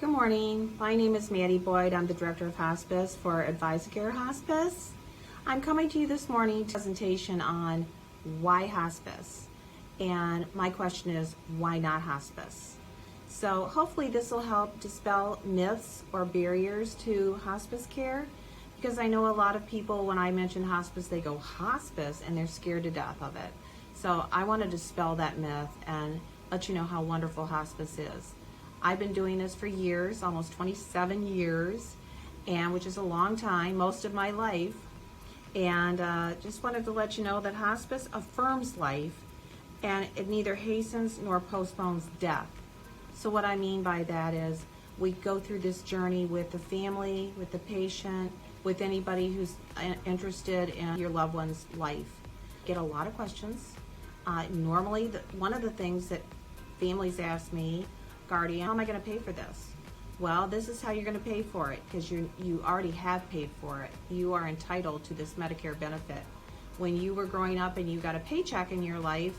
Good morning. My name is Maddie Boyd. I'm the Director of Hospice for AdvisaCare Hospice. I'm coming to you this morning to a presentation on why hospice. And my question is, why not hospice? So hopefully this will help dispel myths or barriers to hospice care, because I know a lot of people, when I mention hospice, they go hospice and they're scared to death of it. So I want to dispel that myth and let you know how wonderful hospice is. I've been doing this for years, almost 27 years, and which is a long time, most of my life. And just wanted to let you know that hospice affirms life, and it neither hastens nor postpones death. So what I mean by that is we go through this journey with the family, with the patient, with anybody who's interested in your loved one's life. Get a lot of questions. Normally, one of the things that families ask me, guardian, how am I going to pay for this? Well, this is how you're going to pay for it, because you already have paid for it. You are entitled to this Medicare benefit. When you were growing up and you got a paycheck in your life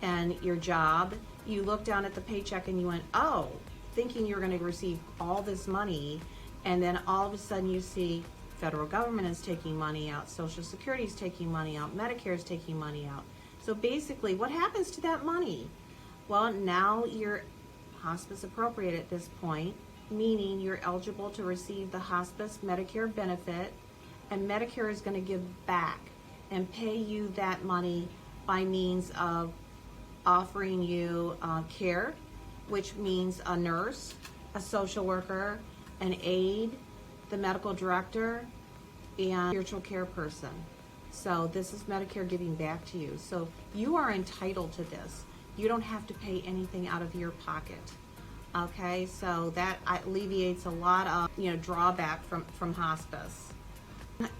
and your job, you looked down at the paycheck and you went, oh, thinking you're going to receive all this money, and then all of a sudden you see federal government is taking money out, Social Security is taking money out, Medicare is taking money out. So basically, what happens to that money? Well, now you're hospice appropriate at this point, meaning you're eligible to receive the hospice Medicare benefit, and Medicare is going to give back and pay you that money by means of offering you care, which means a nurse, a social worker, an aide, the medical director, and spiritual care person. So this is Medicare giving back to you. So you are entitled to this. You don't have to pay anything out of your pocket. Okay, so that alleviates a lot of drawback from hospice.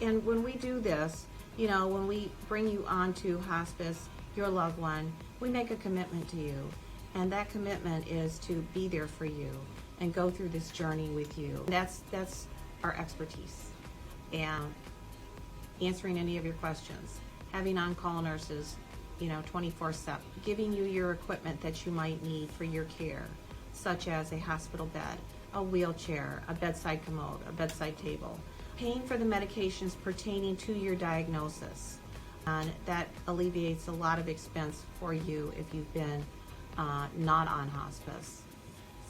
And when we do this, when we bring you onto hospice, your loved one, we make a commitment to you, and that commitment is to be there for you and go through this journey with you. That's our expertise, and answering any of your questions, having on-call nurses 24/7, giving you your equipment that you might need for your care, such as a hospital bed, a wheelchair, a bedside commode, a bedside table, paying for the medications pertaining to your diagnosis. And that alleviates a lot of expense for you if you've been not on hospice.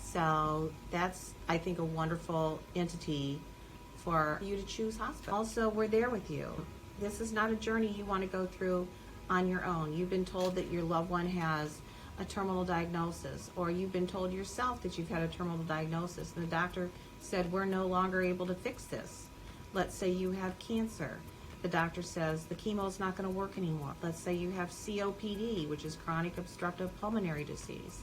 So that's, I think, a wonderful entity for you to choose hospice. Also, we're there with you. This is not a journey you want to go through on your own. You've been told that your loved one has a terminal diagnosis, or you've been told yourself that you've had a terminal diagnosis and the doctor said we're no longer able to fix this. Let's say you have cancer. The doctor says the chemo is not going to work anymore. Let's say you have COPD, which is chronic obstructive pulmonary disease,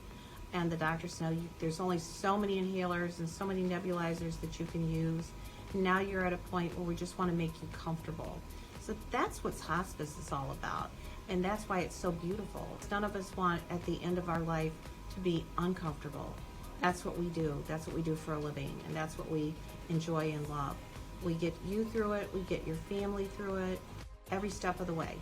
and the doctor says there's only so many inhalers and so many nebulizers that you can use. Now you're at a point where we just want to make you comfortable. So that's what hospice is all about, and that's why it's so beautiful. None of us want at the end of our life to be uncomfortable. That's what we do. That's what we do for a living, and that's what we enjoy and love. We get you through it, we get your family through it, every step of the way.